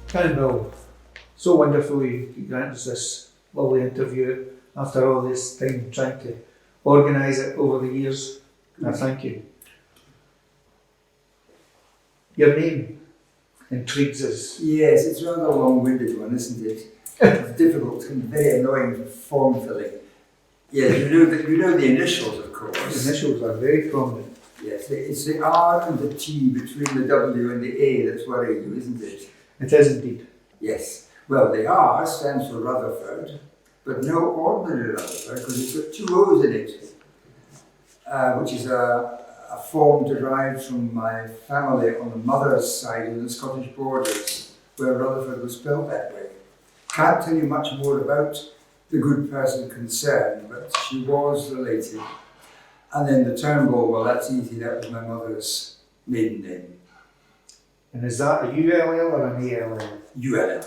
Canon, so wonderful you granted us this lovely interview after all this time trying to organise it over the years. I thank you. Your name intrigues us. Yes, it's rather a long-winded one, isn't it? It's difficult and very annoying form filling. Yes, you know the initials, of course. The initials are very prominent. Yes, it's the R and the T between the W and the A that's worrying you, isn't it? It is indeed. Yes. Well, the R stands for Rutherford, but no ordinary Rutherford, because it's got two O's in it, which is a form derived from my family on the mother's side in the Scottish borders, where Rutherford was spelled that way. Can't tell you much more about the good person concerned, but she was related. And then the Turnbull, well, that's easy, that was my mother's maiden name. And is that a ULL or an ALL? ULL.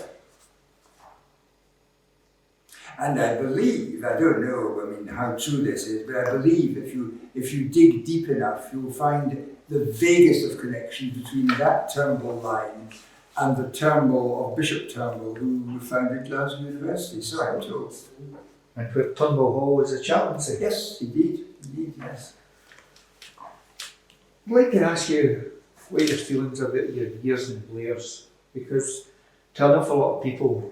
And I believe, I don't know, how true this is, but I believe if you dig deep enough, you'll find the vaguest of connections between that Turnbull line and the Turnbull of Bishop Turnbull, who founded Glasgow University, so I'm told. And where Turnbull Hall was a chaplaincy? Yes, indeed, yes. I'd like to ask you what your feelings about your years in Blairs, because to an awful lot of people,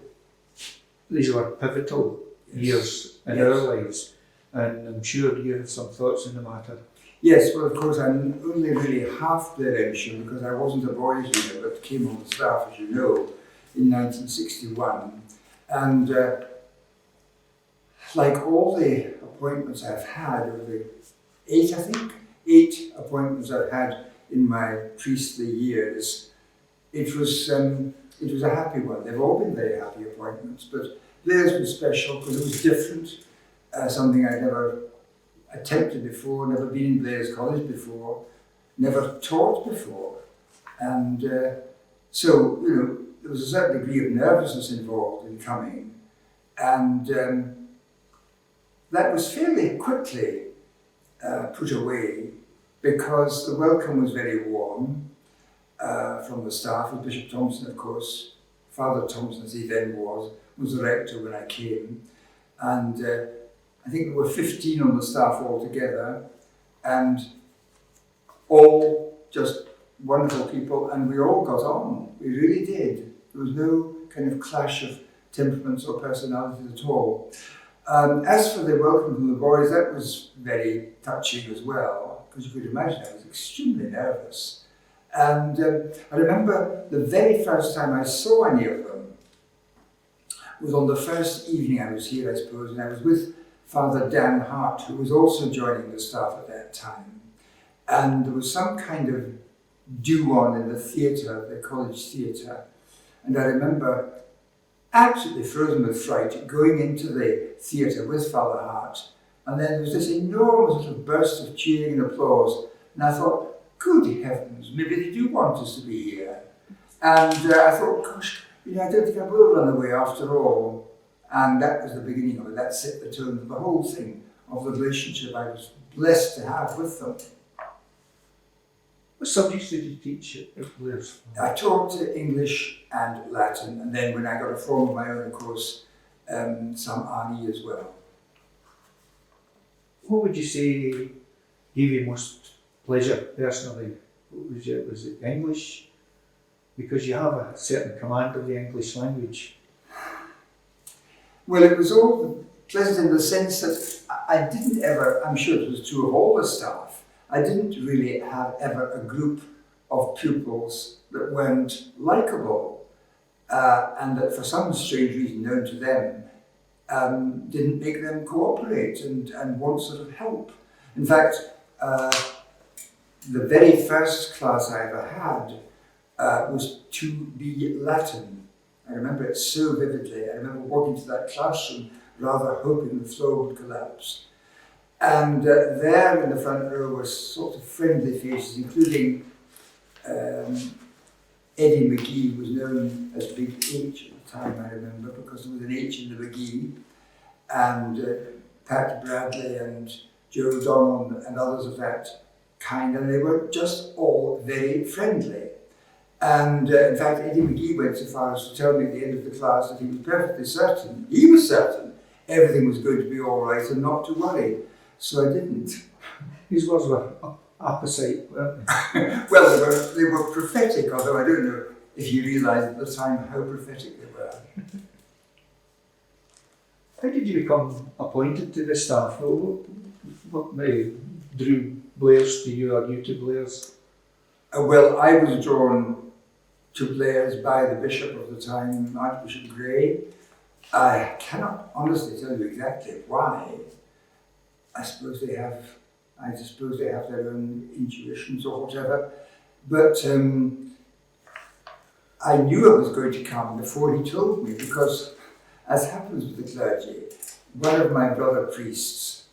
these were pivotal years in our lives, and I'm sure you have some thoughts on the matter. Yes, well, of course, I'm only really half Blairish because I wasn't a boys' leader, but came on the staff, as you know, in 1961. And like all the appointments I've had over the eight appointments I've had in my priestly years, it was a happy one. They've all been very happy appointments, but Blairs was special because it was different, something I'd never attempted before, never been in Blairs College before, never taught before. And so, there was a certain degree of nervousness involved in coming. And that was fairly quickly put away because the welcome was very warm from the staff, with Bishop Thompson, of course. Father Thompson, as he then was the rector when I came. And I think there were 15 on the staff altogether, and all just wonderful people, and we all got on. We really did. There was no kind of clash of temperaments or personalities at all. As for the welcome from the boys, that was very touching as well, because you could imagine I was extremely nervous. And I remember the very first time I saw any of them was on the first evening I was here, I suppose, and I was with Father Dan Hart, who was also joining the staff at that time. And there was some kind of do-on in the theatre, the college theatre. And I remember absolutely frozen with fright going into the theatre with Father Hart. And then there was this enormous little burst of cheering and applause. And I thought, good heavens, maybe they do want us to be here. And I thought, gosh, I don't think I will run away after all. And that was the beginning of it. That set the tone of the whole thing, of the relationship I was blessed to have with them. What subjects did you teach at Blairs? I taught English and Latin, and then when I got a form of my own, of course, some RE as well. What would you say gave you most pleasure personally? Was it English? Because you have a certain command of the English language. Well, it was all pleasant in the sense that I didn't ever, I'm sure it was true of all the staff, I didn't really have ever a group of pupils that weren't likeable and that for some strange reason known to them didn't make them cooperate and want sort of help. In fact, the very first class I ever had was 2B Latin. I remember it so vividly. I remember walking to that classroom rather hoping the floor would collapse. And there in the front row were sort of friendly faces, including Eddie McGee, who was known as Big H at the time, I remember, because there was an H in the McGee, and Pat Bradley and Joe Donald and others of that kind, and they were just all very friendly. And in fact, Eddie McGee went so far as to tell me at the end of the class that he was perfectly certain, he was certain, everything was going to be all right and not to worry. So I didn't. His words were opposite, weren't they? Well, they were prophetic, although I don't know if you realised at the time how prophetic they were. How did you become appointed to the staff? What drew Blairs to you, or you to Blairs? Well, I was drawn to Blairs by the bishop of the time, Archbishop Gray. I cannot honestly tell you exactly why. I suppose they have their own intuitions or whatever. But I knew I was going to come before he told me, because, as happens with the clergy, one of my brother priests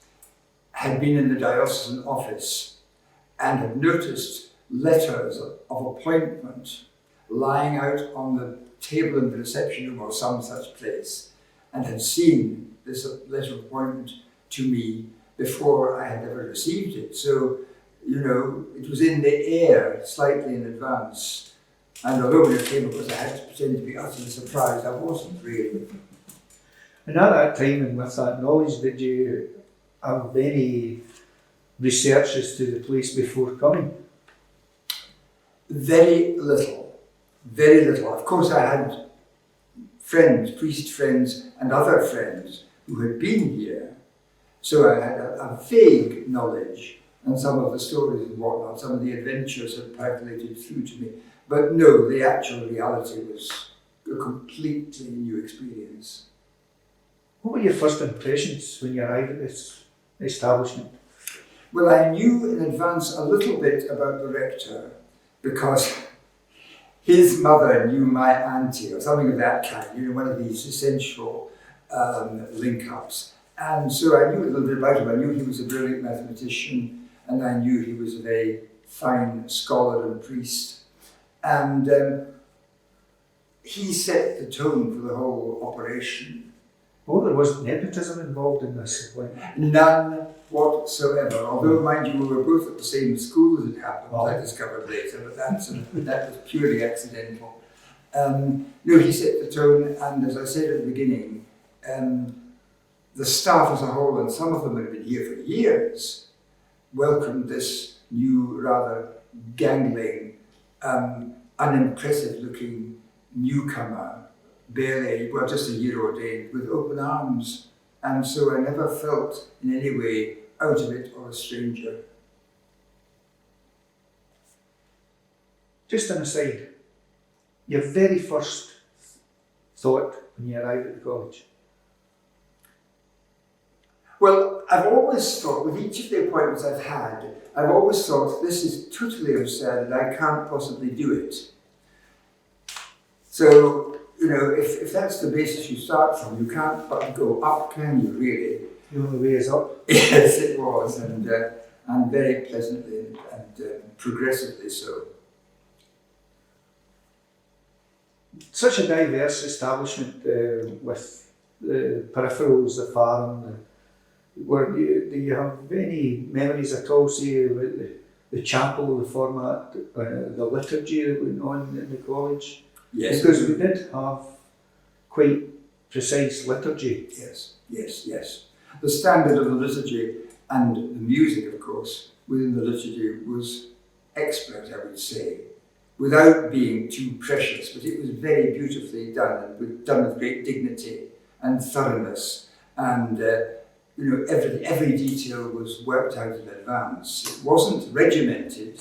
had been in the diocesan office and had noticed letters of appointment lying out on the table in the reception room or some such place, and had seen this letter of appointment to me before I had ever received it. So, you know, it was in the air slightly in advance. And although when it came, of course, I had to pretend to be utterly surprised. I wasn't really. And at that time, and with that knowledge, did you have any researches to the place before coming? Very little. Very little. Of course, I had friends, priest friends, and other friends who had been here. So I had a vague knowledge, and some of the stories and whatnot, some of the adventures had percolated through to me. But no, the actual reality was a completely new experience. What were your first impressions when you arrived at this establishment? Well, I knew in advance a little bit about the rector, because his mother knew my auntie, or something of that kind, you know, one of these essential link-ups. And so I knew a little bit about him. I knew he was a brilliant mathematician, and I knew he was a very fine scholar and priest. And he set the tone for the whole operation. Oh, there wasn't nepotism involved in this appointment? None whatsoever. Although, mind you, we were both at the same school as it happened, I discovered later, but that was purely accidental. No, he set the tone, and as I said at the beginning, the staff as a whole, and some of them had been here for years, welcomed this new, rather gangling, unimpressive-looking newcomer, barely, well, just a year ordained, with open arms. And so I never felt in any way out of it or a stranger. Just an aside, your very first thought when you arrived at the college? Well, I've always thought, with each of the appointments I've had, I've always thought, this is totally absurd and I can't possibly do it. So, you know, if that's the basis you start from, you can't but go up, can you, really? The only way is up. Yes, it was, and very pleasantly and progressively so. Such a diverse establishment with the peripherals, the farm. Do you have any memories at all, say, about the chapel, the format, the liturgy that went on in the college? Yes. Because we did have quite precise liturgy. Yes. The standard of the liturgy and the music, of course, within the liturgy was expert, I would say, without being too precious, but it was very beautifully done, and done with great dignity and thoroughness, and you know, every detail was worked out in advance. It wasn't regimented,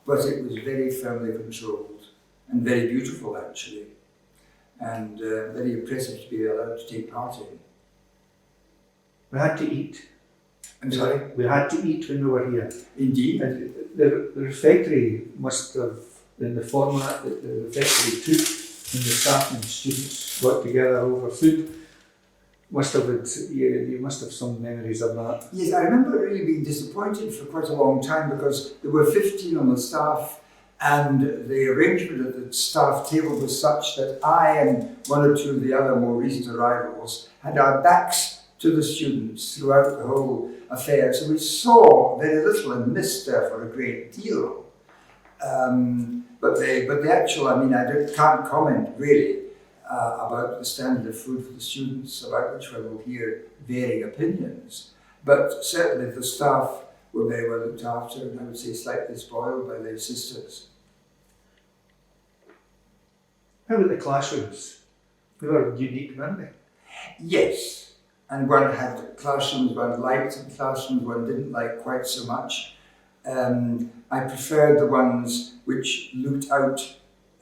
but it was very firmly controlled and very beautiful, actually, and very impressive to be allowed to take part in. We had to eat. I'm sorry? We had to eat when we were here. Indeed. And the refectory must have, in the format that the refectory took, when the staff and students got together over food, you must have some memories of that. Yes, I remember really being disappointed for quite a long time, because there were 15 on the staff, and the arrangement of the staff table was such that I and one or two of the other more recent arrivals had our backs to the students throughout the whole affair, so we saw very little and missed therefore a great deal. But the actual, I mean, can't comment really about the standard of food for the students, about which I will hear varying opinions. But certainly the staff were very well looked after, and I would say slightly spoiled by their sisters. How about the classrooms? They were unique, weren't they? Yes, and one had classrooms one liked and classrooms one didn't like quite so much. I preferred the ones which looked out,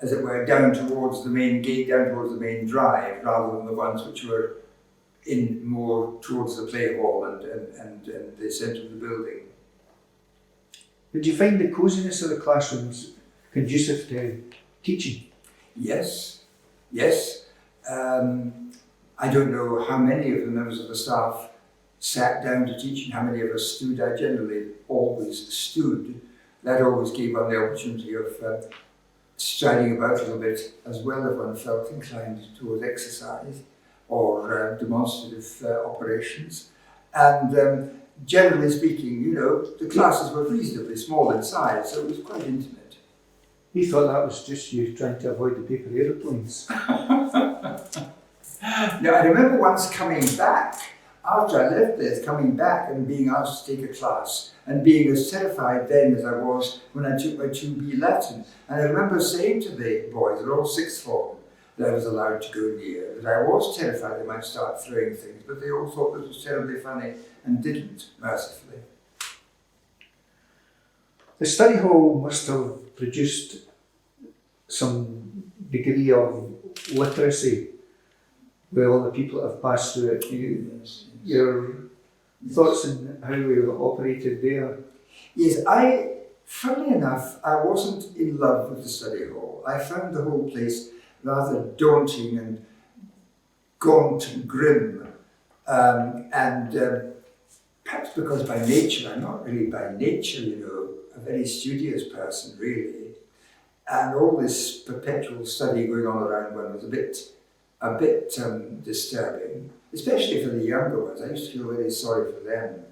as it were, down towards the main gate, down towards the main drive, rather than the ones which were in more towards the play hall and the centre of the building. Did you find the coziness of the classrooms conducive to teaching? Yes, yes. I don't know how many of the members of the staff sat down to teach and how many of us stood. I generally always stood. That always gave one the opportunity of striding about a little bit, as well if one felt inclined towards exercise or demonstrative operations. And generally speaking, you know, the classes were reasonably small in size, so it was quite intimate. He thought that was just you trying to avoid the paper aeroplanes. Now, I remember once coming back, after I left Blairs, coming back and being asked to take a class, and being as terrified then as I was when I took my 2B Latin. And I remember saying to the boys, they're all sixth form, that I was allowed to go near, that I was terrified they might start throwing things, but they all thought this was terribly funny and didn't, mercifully. The study hall must have produced some degree of literacy with all the people that have passed through it. Your thoughts on how we operated there? Yes, funnily enough, I wasn't in love with the study hall. I found the whole place rather daunting and gaunt and grim. Perhaps because by nature, I'm not really by nature, you know, a very studious person, really. And all this perpetual study going on around one was a bit disturbing, especially for the younger ones. I used to feel very sorry for them,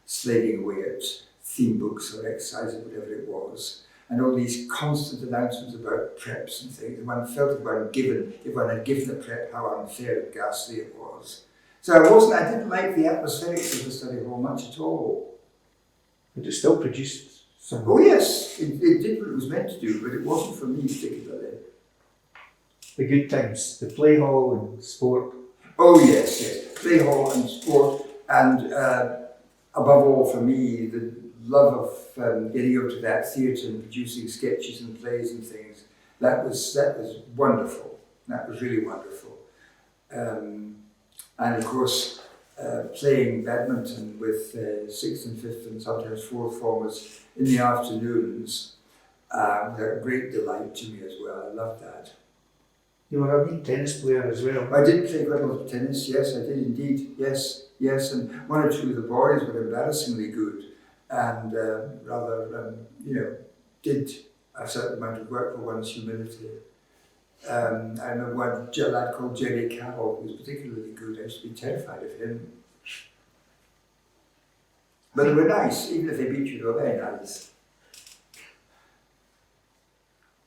slaving away at theme books or exercises, whatever it was, and all these constant announcements about preps and things. One felt if one had given a prep, how unfair and ghastly it was. So I didn't like the atmospherics of the study hall much at all. But it still produced some. Oh yes, it did what it was meant to do, but it wasn't for me particularly. The good times, the play hall and sport. Oh yes, yes, play hall and sport, and above all for me, the love of getting up to that theatre and producing sketches and plays and things. That was wonderful. That was really wonderful. And of course, playing badminton with 6th and 5th and sometimes 4th formers in the afternoons, they're a great delight to me as well. I love that. You were a mean tennis player as well. I did play quite a lot of tennis, yes, I did indeed, yes, and one or two of the boys were embarrassingly good and did a certain amount of work for one's humility. I remember one lad called Jerry Carroll, who was particularly good. I used to be terrified of him. But they were nice, even if they beat you, they were very nice.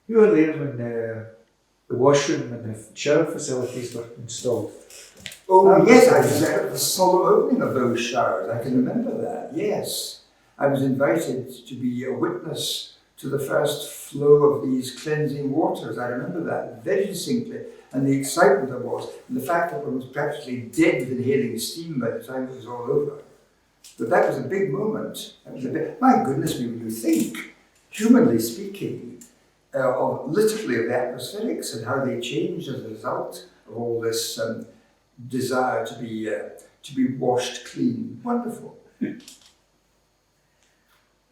You were there when the washroom and the shower facilities were installed. Oh yes, I was there at the solemn opening of those showers. I can remember that, yes. I was invited to be a witness to the first flow of these cleansing waters. I remember that very distinctly, and the excitement there was, and the fact that one was practically dead with inhaling steam by the time it was all over. But that was a big moment. My goodness me, when you think, humanly speaking, literally of the atmospherics and how they changed as a result of all this desire to be washed clean. Wonderful.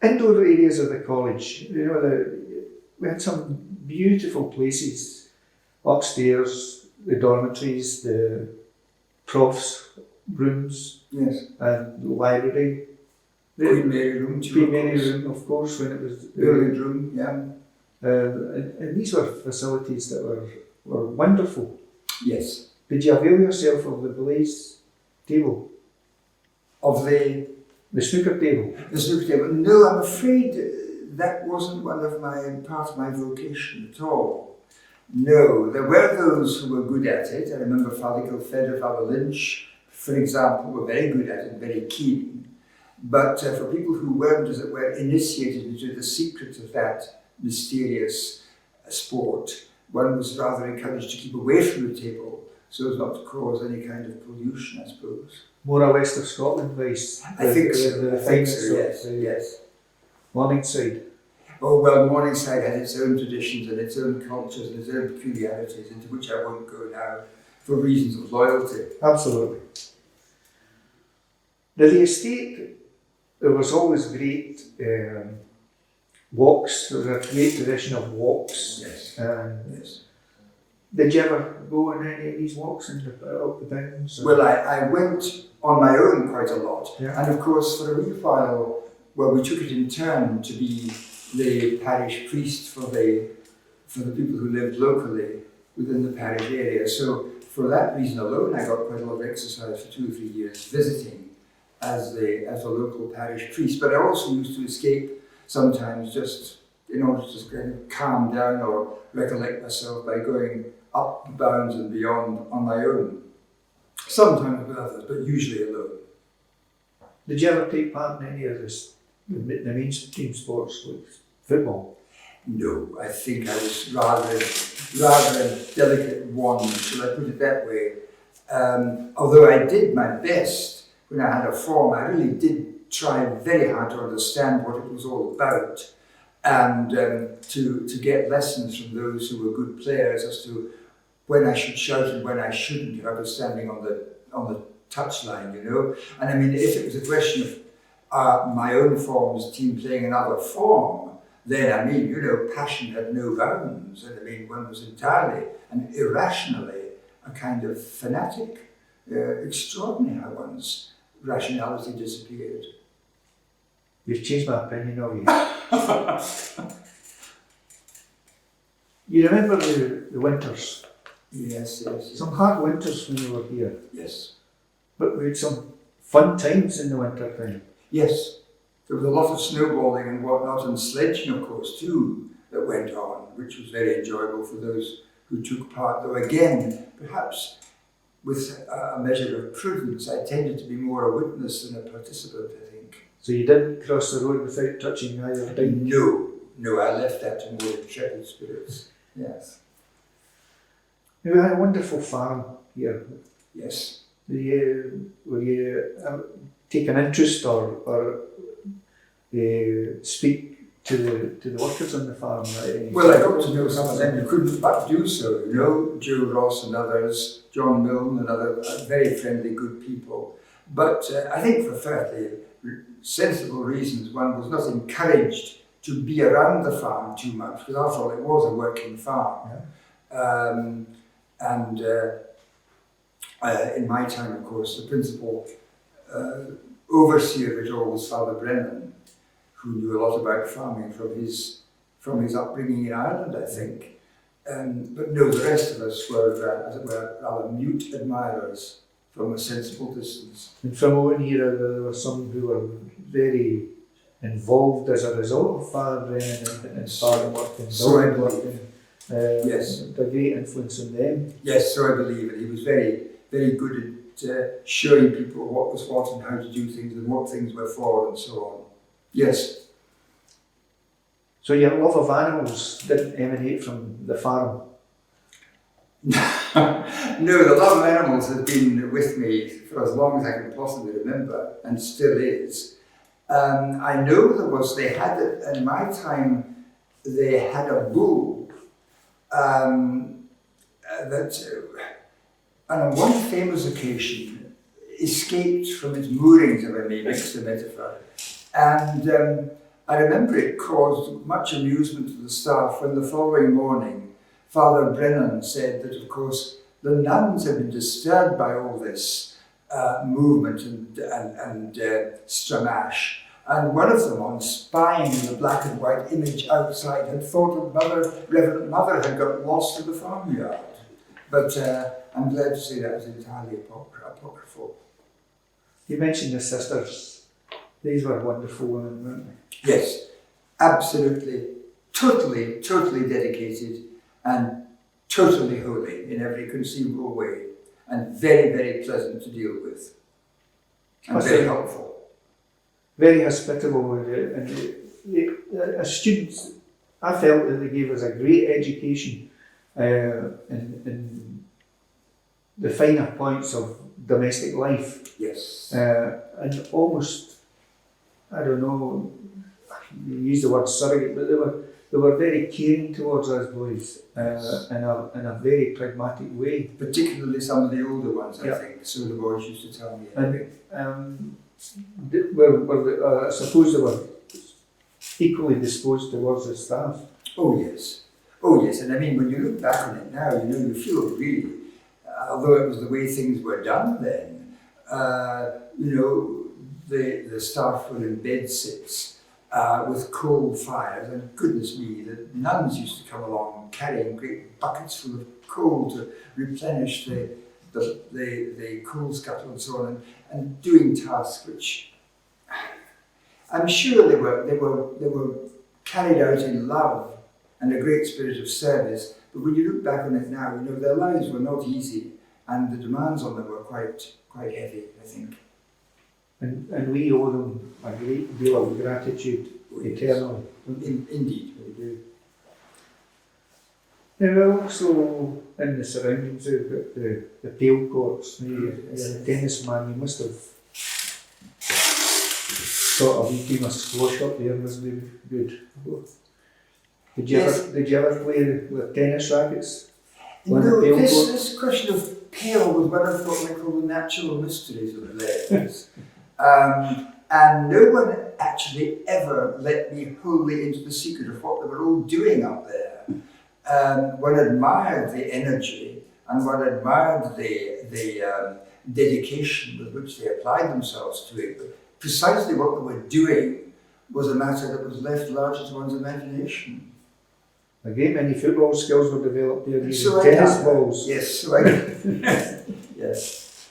Indoor areas of the college, you know, we had some beautiful places upstairs, the dormitories, the profs' rooms, yes, and the library. Queen Mary room, too. Queen Mary room, of course, when it was billiard room, yeah. And these were facilities that were wonderful. Yes. Did you avail yourself of the Blairs table? Of the snooker table? The snooker table. No, I'm afraid that wasn't part of my vocation at all. No, there were those who were good at it. I remember Father Gilfed, Father Lynch, for example, were very good at it, very keen. But for people who weren't, as it were, initiated into the secrets of that mysterious sport, one was rather encouraged to keep away from the table so as not to cause any kind of pollution, I suppose. More or west of Scotland ways. I think so. Yes. Morningside. Oh, well, Morningside had its own traditions and its own cultures and its own peculiarities, into which I won't go now for reasons of loyalty. Absolutely. Now, the estate, there was always great walks. There was a great tradition of walks. Yes. Yes. Did you ever go on any of these walks up the bounds? Well, I went on my own quite a lot. Yeah. And of course, for a wee while, well, we took it in turn to be the parish priest for the people who lived locally within the parish area. So for that reason alone, I got quite a lot of exercise for 2 or 3 years visiting as a local parish priest. But I also used to escape sometimes just in order to kind of calm down or recollect myself by going up the bounds and beyond on my own. Sometimes with others, but usually alone. Did you ever take part in any of the mainstream sports like football? No, I think I was rather a delicate one, shall I put it that way. Although I did my best when I had a form, I really did try very hard to understand what it was all about and to get lessons from those who were good players as to when I should shout and when I shouldn't if I was standing on the touchline, you know. And I mean, if it was a question of my own form's team playing another form, then I mean, you know, passion had no bounds. And I mean, one was entirely and irrationally a kind of fanatic. Extraordinary how one's rationality disappeared. You've changed my opinion of you. You remember the winters? Yes. Some hard winters when you were here. Yes. But we had some fun times in the winter time. Yes. There was a lot of snowballing and whatnot, and sledging, of course, too, that went on, which was very enjoyable for those who took part. Though again, perhaps with a measure of prudence, I tended to be more a witness than a participant, I think. So you didn't cross the road without touching either bike? No, I left that to more intrepid spirits. Yes. We had a wonderful farm here. Yes. Were you take an interest or speak to the workers on the farm? Well, I got to know some of them. You couldn't but do so, you know. Joe Ross and others, John Milne and other very friendly, good people. But I think for fairly sensible reasons, one was not encouraged to be around the farm too much, because after all, it was a working farm. Yeah. In my time, of course, the principal overseer of it all was Father Brennan, who knew a lot about farming from his upbringing in Ireland, I think. But no, the rest of us were, as it were, rather mute admirers from a sensible distance. And from one era, there were some who were very involved as a result of Father Brennan and farm work and building work. Yes. A great influence on them. Yes, so I believe it. He was very, very good at showing people what was what and how to do things and what things were for and so on. Yes. So your love of animals didn't emanate from the farm? No, the love of animals has been with me for as long as I can possibly remember, and still is. I know in my time, they had a bull that, on one famous occasion, escaped from its moorings, if I may mix the metaphor. And I remember it caused much amusement to the staff when the following morning, Father Brennan said that, of course, the nuns had been disturbed by all this movement and stramash. And one of them, on spying the black and white image outside, had thought that Reverend Mother had got lost in the farmyard. But I'm glad to say that was entirely apocryphal. You mentioned the sisters. These were wonderful women, weren't they? Yes. absolutely, totally dedicated and totally holy in every conceivable way, and very pleasant to deal with, and very helpful. Very hospitable, and as students, I felt that they gave us a great education in the finer points of domestic life. Yes. And almost, I don't know, you use the word surrogate, but they were very caring towards us boys in a very pragmatic way. Particularly some of the older ones, I Yeah. think, so the boys used to tell me. And I suppose they were equally disposed towards the staff. Oh yes, and I mean, when you look back on it now, you feel really, although it was the way things were done then, the staff were in bed sits with coal fires, and goodness me, the nuns used to come along carrying great buckets full of coal to replenish the coal scuttle and so on, and doing tasks which I'm sure they were carried out in love and a great spirit of service. But when you look back on it now, their lives were not easy, and the demands on them were quite heavy, I think. And we owe them a great deal of gratitude eternally. Indeed, we do. Now, also in the surroundings, we've got the pale courts. You're a tennis man, you must have thought a wee game of squash up there was maybe good. Did you ever play with tennis rackets? This question of pale was one of what we call the natural mysteries of Blairs. And no one actually ever let me wholly into the secret of what they were all doing up there. One admired the energy, and one admired the dedication with which they applied themselves to it. But precisely what they were doing was a matter that was left largely to one's imagination. Again, many football skills were developed there using So tennis balls. Yes, so I yes.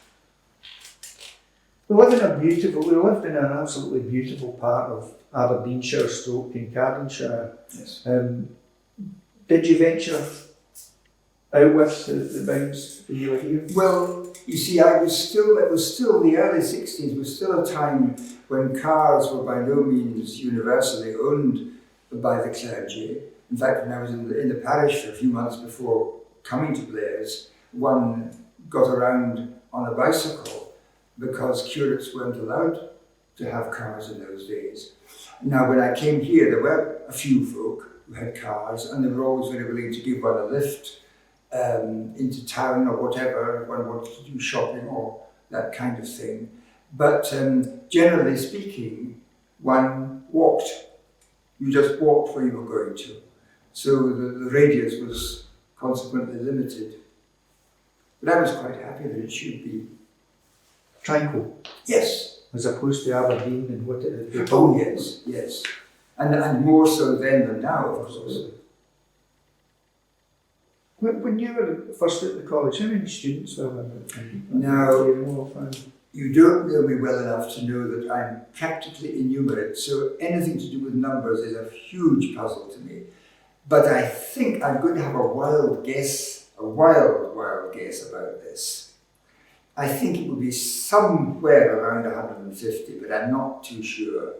We lived in an absolutely beautiful part of Aberdeenshire, Kincardineshire. Yes. Did you venture out with the bounds when you were here? Well, you see, it was still the early 60s, was still a time when cars were by no means universally owned by the clergy. In fact, when I was in the parish for a few months before coming to Blairs, one got around on a bicycle because curates weren't allowed to have cars in those days. Now, when I came here, there were a few folk who had cars, and they were always very willing to give one a lift into town or whatever, if one wanted to do shopping or that kind of thing. But generally speaking, one walked. You just walked where you were going to. So the radius was consequently limited. But I was quite happy that it should be tranquil. Yes. As opposed to Aberdeen and what it had become. Oh yes. And more so then than now, of course. When you were first at the college, how many students were there? Now, you don't know me well enough to know that I'm practically innumerate, so anything to do with numbers is a huge puzzle to me. But I think I'm going to have a wild guess about this. I think it would be somewhere around 150, but I'm not too sure.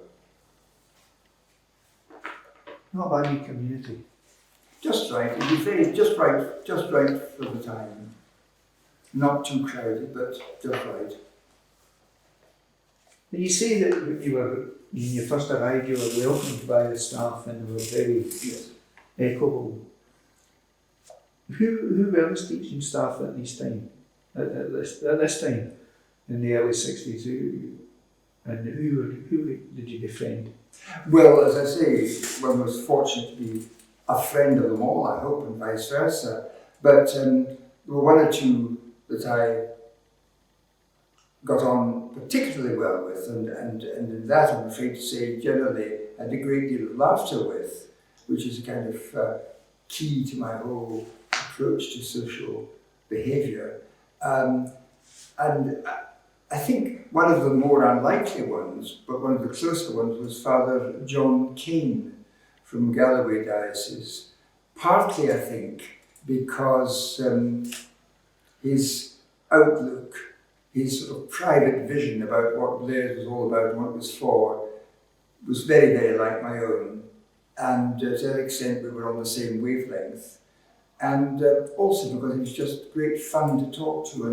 Not a bad community. Just right. It'd be very just right for the time. Not too crowded, but just right. You say that when you first arrived, you were welcomed by the staff and they were very equable. Who were the teaching staff at this time? At this time, in the early 60s, and who did you befriend? Well, as I say, one was fortunate to be a friend of them all, I hope, and vice versa. But there were one or two that I got on particularly well with, and in that, I'm afraid to say, generally had a great deal of laughter with, which is a kind of key to my whole approach to social behaviour. And I think one of the more unlikely ones, but one of the closer ones, was Father John Callaghan, from Galloway Diocese, partly, I think, because his outlook, his sort of private vision about what Blairs was all about and what it was for, was very, very like my own. And to that extent, we were on the same wavelength. And also because he was just great fun to talk to,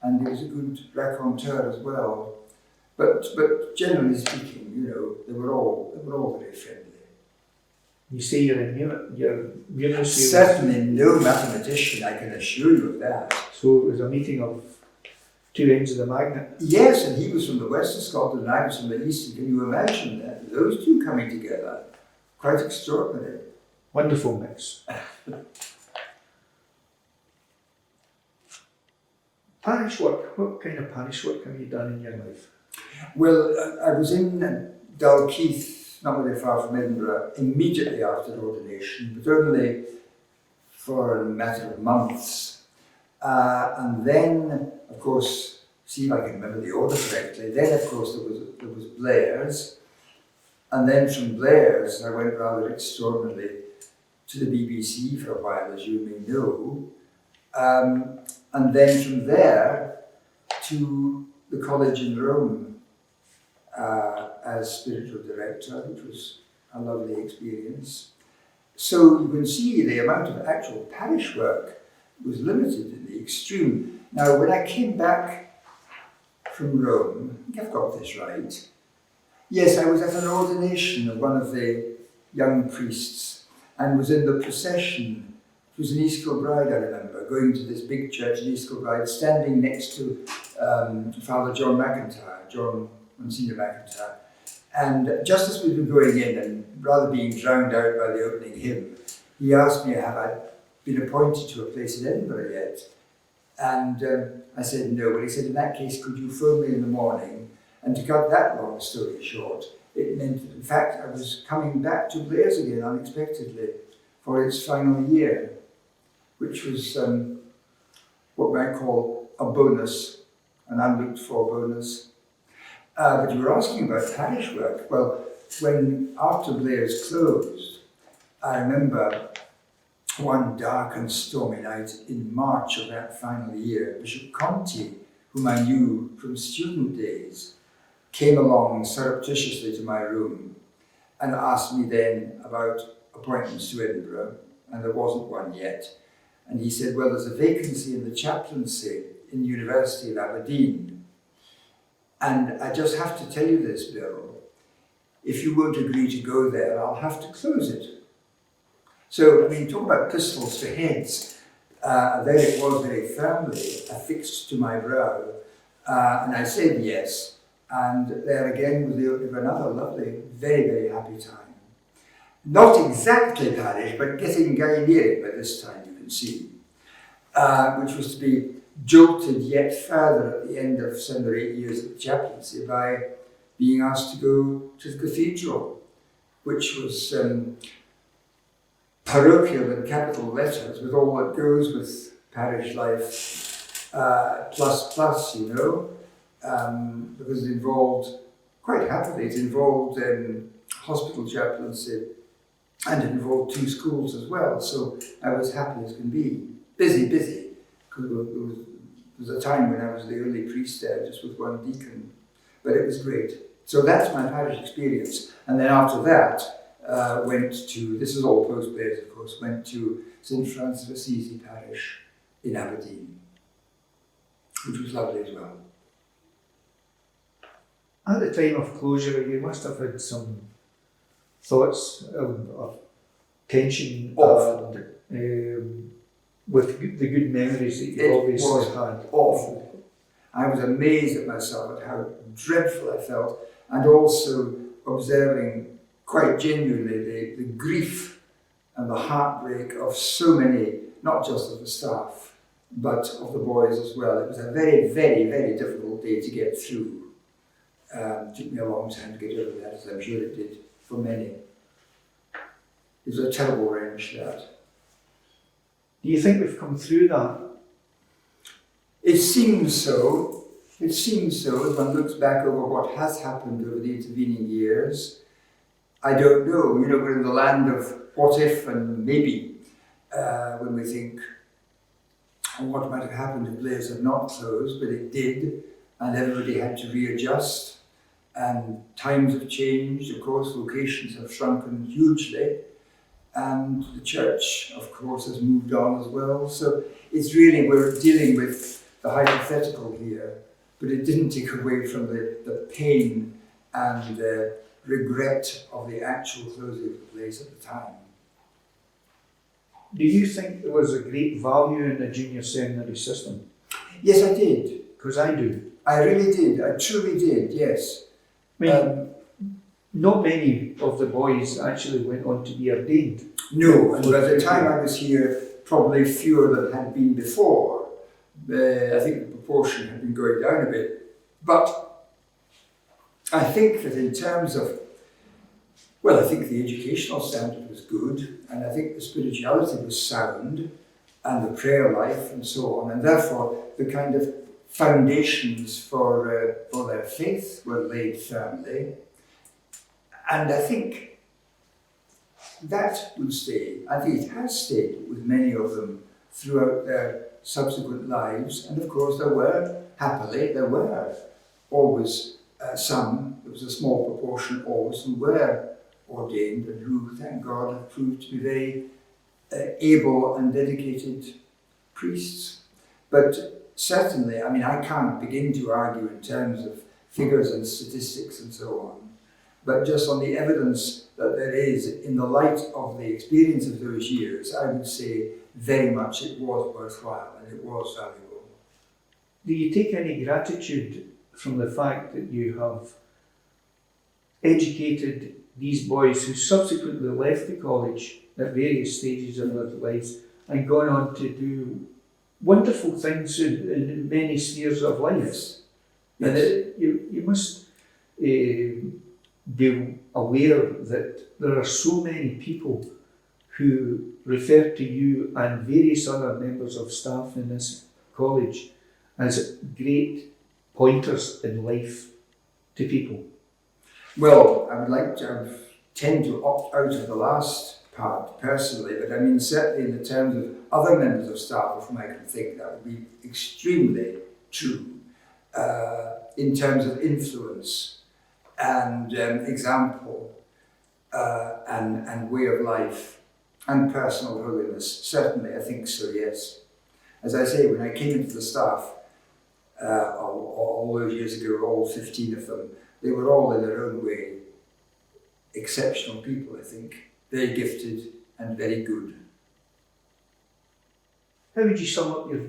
and he was a good raconteur as well. But generally speaking, you know, they were all very friendly. You say you're in Munich. Certainly no mathematician, I can assure you of that. So it was a meeting of two ends of the magnet. Yes, and he was from the west of Scotland and I was from the east. And can you imagine that? Those two coming together, quite extraordinary. Wonderful mix. Parish work. What kind of parish work have you done in your life? Well, I was in Dalkeith, not very far from Edinburgh, immediately after ordination, but only for a matter of months. And then, of course, see if I can remember the order correctly, then of course there was Blairs, and then from Blairs I went rather extraordinarily to the BBC for a while, as you may know, and then from there to the college in Rome as spiritual director, which was a lovely experience. So you can see the amount of actual parish work was limited in the extreme. Now, when I came back from Rome, I think I've got this right. Yes, I was at an ordination of one of the young priests and was in the procession. It was in East Kilbride, I remember, going to this big church in East Kilbride, standing next to Father John Monsignor McIntyre. And just as we were going in and rather being drowned out by the opening hymn, he asked me, have I been appointed to a place in Edinburgh yet? And I said no. Well, he said, in that case, could you phone me in the morning? And to cut that long story short, it meant that, in fact, I was coming back to Blairs again unexpectedly for its final year, which was what we might call a bonus, an unlooked for bonus. But you were asking about parish work. Well, when after Blairs closed, I remember one dark and stormy night in March of that final year, Bishop Conti, whom I knew from student days, came along surreptitiously to my room and asked me then about appointments to Edinburgh, and there wasn't one yet. And he said, well, there's a vacancy in the chaplaincy in the University of Aberdeen. And I just have to tell you this, Bill, if you won't agree to go there, I'll have to close it. So, I mean, talk about pistols to heads. There it was very firmly affixed to my brow. And I said yes. And there again was the opening of another lovely, very, very happy time. Not exactly parish, but getting very near it by this time, you can see. Which was to be jolted yet further at the end of 7 or 8 years of the chaplaincy by being asked to go to the cathedral, which was parochial in capital letters, with all that goes with parish life, plus, you know, because it involved, quite happily, it involved hospital chaplaincy, and it involved 2 schools as well, so I was happy as can be. Busy, because there was a time when I was the only priest there, just with 1 deacon, but it was great. So that's my parish experience, and then after that, went to, this is all post-Blairs of course, went to St Francis of Assisi parish in Aberdeen, which was lovely as well. At the time of closure, you must have had some thoughts of tension with the good memories that you obviously had. Awful. I was amazed at myself at how dreadful I felt, and also observing quite genuinely the grief and the heartbreak of so many, not just of the staff, but of the boys as well. It was a very, very, very difficult day to get through. It took me a long time to get over that, as I'm sure it did for many. It was a terrible wrench, that. Do you think we've come through that? It seems so. It seems so as one looks back over what has happened over the intervening years. I don't know. You know, we're in the land of what if and maybe when we think, oh, what might have happened if Blairs had not closed, but it did, and everybody had to readjust. And times have changed, of course, locations have shrunken hugely, and the church, of course, has moved on as well. So it's really, we're dealing with the hypothetical here, but it didn't take away from the pain and the regret of the actual closing of the place at the time. Do you think there was a great value in the junior seminary system? Yes, I did. Because I do. I really did. I truly did, yes. I mean, not many of the boys actually went on to be ordained. No, and by the time I was here, probably fewer than had been before. I think the proportion had been going down a bit. But I think that in terms of, well, I think the educational standard was good, and I think the spirituality was sound, and the prayer life and so on, and therefore the kind of foundations for their faith were laid firmly. And I think that would stay. I think it has stayed with many of them throughout their subsequent lives. And of course there were always some, there was a small proportion always, who were ordained and who, thank God, have proved to be very able and dedicated priests. But certainly, I mean, I can't begin to argue in terms of figures and statistics and so on, but just on the evidence that there is in the light of the experience of those years, I would say very much it was worthwhile and it was valuable. Do you take any gratitude from the fact that you have educated these boys who subsequently left the college at various stages of their lives and gone on to do wonderful things in many spheres of life? Yes. And you must be aware that there are so many people who refer to you and various other members of staff in this college as great pointers in life to people. Well, I would like to tend to opt out of the last part personally, but I mean certainly in the terms of other members of staff of whom I can think, that would be extremely true in terms of influence and example and way of life and personal holiness. Certainly, I think so, yes. As I say, when I came into the staff all those years ago, all 15 of them, they were all in their own way exceptional people, I think. Very gifted and very good. How would you sum up your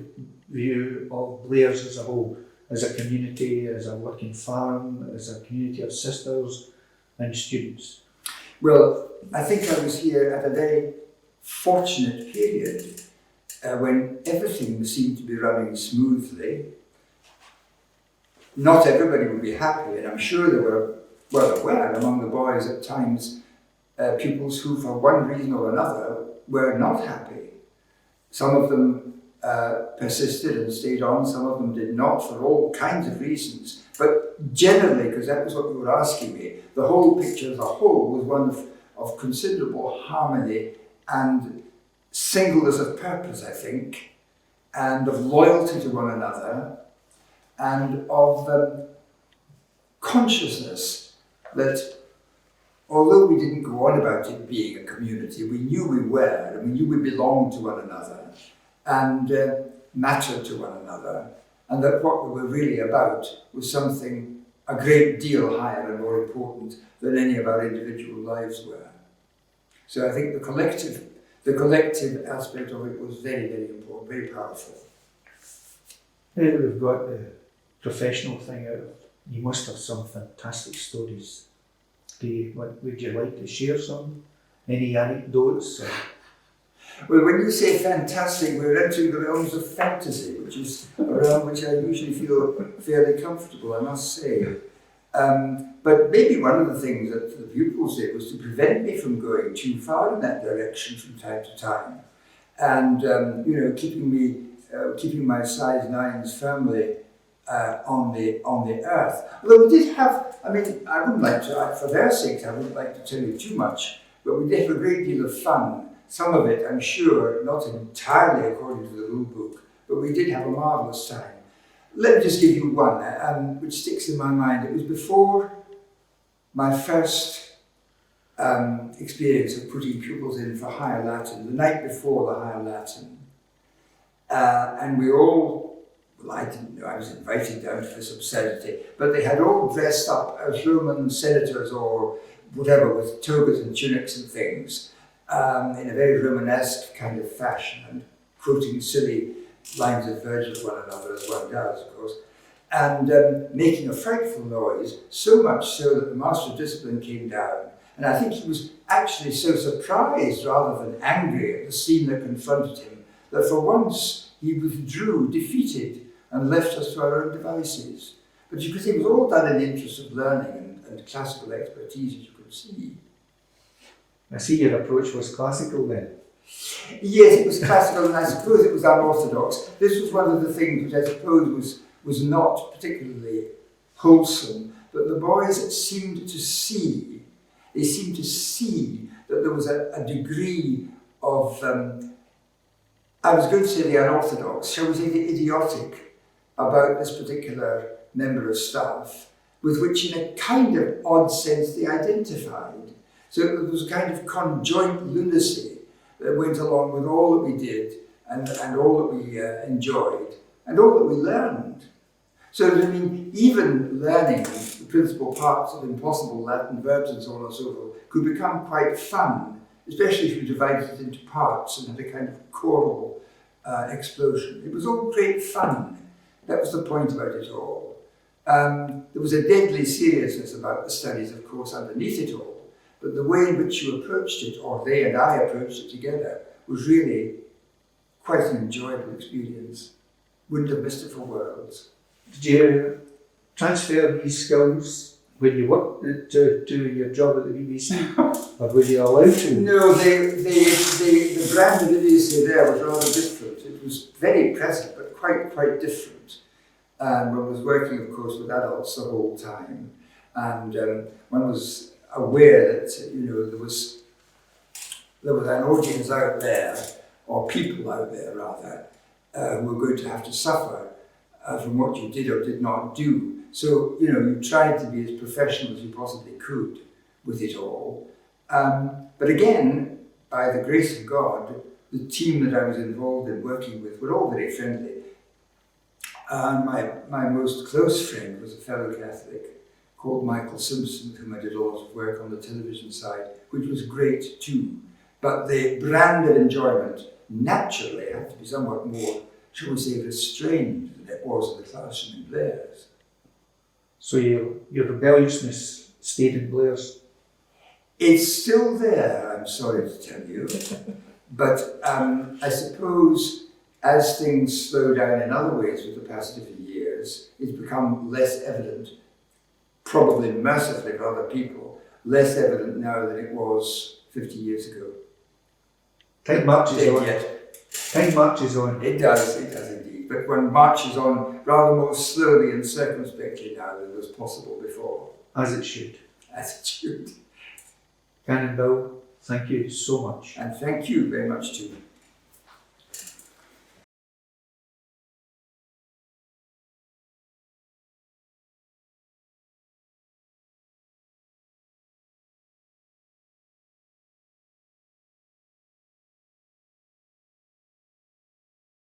view of Blairs as a whole, as a community, as a working farm, as a community of sisters and students? Well, I think I was here at a very fortunate period when everything seemed to be running smoothly. Not everybody would be happy, and I'm sure there were among the boys at times pupils who, for one reason or another, were not happy. Some of them persisted and stayed on, some of them did not, for all kinds of reasons. But generally, because that was what you were asking me, the whole picture as a whole was one of considerable harmony and singleness of purpose, I think, and of loyalty to one another, and of consciousness that although we didn't go on about it being a community, we knew we were, and we knew we belonged to one another and mattered to one another, and that what we were really about was something a great deal higher and more important than any of our individual lives were. So I think the collective aspect of it was very, very important, very powerful. Now we've got the professional thing out of it, you must have some fantastic stories. Would you like to share some? Any anecdotes? Well, when you say fantastic, we're entering the realms of fantasy, which is a realm which I usually feel fairly comfortable, I must say. But maybe one of the things that the pupils did was to prevent me from going too far in that direction from time to time, and keeping my size 9s firmly on the earth. Although we did have, I mean, I wouldn't like to, for their sakes, I wouldn't like to tell you too much, but we did have a great deal of fun. Some of it, I'm sure, not entirely according to the rule book, but we did have a marvellous time. Let me just give you one, which sticks in my mind. It was before my first experience of putting pupils in for higher Latin, the night before the higher Latin. And we all, well, I didn't know, I was invited down to this absurdity, but they had all dressed up as Roman senators or whatever, with togas and tunics and things, in a very Romanesque kind of fashion, and quoting silly lines of Virgil to one another, as one does, of course, and making a frightful noise, so much so that the Master of Discipline came down. And I think he was actually so surprised rather than angry at the scene that confronted him, that for once he withdrew defeated and left us to our own devices. But you could see it was all done in the interest of learning and classical expertise, as you could see. I see your approach was classical then. Yes, it was classical, and I suppose it was unorthodox. This was one of the things which I suppose was not particularly wholesome, but the boys seemed to see. They seemed to see that there was a degree of, I was going to say the unorthodox, shall we say the idiotic, about this particular member of staff, with which in a kind of odd sense they identified. So there was a kind of conjoint lunacy that went along with all that we did and all that we enjoyed and all that we learned. So I mean, even learning the principal parts of impossible Latin verbs and so on and so forth could become quite fun, especially if you divided it into parts and had a kind of choral explosion. It was all great fun. That was the point about it all. There was a deadly seriousness about the studies, of course, underneath it all. But the way in which you approached it, or they and I approached it together, was really quite an enjoyable experience. Wouldn't have missed it for worlds. Did you transfer these skills when you worked to do your job at the BBC, or were you allowed to? No, the brand of idiocy there was rather different. It was very present, but quite different. And one was working, of course, with adults the whole time, and one was aware that there was an audience out there, or people out there rather, who were going to have to suffer from what you did or did not do. So you tried to be as professional as you possibly could with it all. But again, by the grace of God, the team that I was involved in working with were all very friendly. My most close friend was a fellow Catholic called Michael Simpson, with whom I did a lot of work on the television side, which was great too. But the brand of enjoyment naturally had to be somewhat more, shall we say, restrained than it was in the classroom in Blairs. So your rebelliousness stayed in Blairs? It's still there, I'm sorry to tell you. But I suppose as things slow down in other ways with the passage of the years, it's become less evident, probably mercifully for other people, less evident now than it was 50 years ago. Time marches on. Yet. Time marches on. It does indeed. But one marches on rather more slowly and circumspectly now than was possible before. As it should. As it should. Canon Bill, thank you so much. And thank you very much too.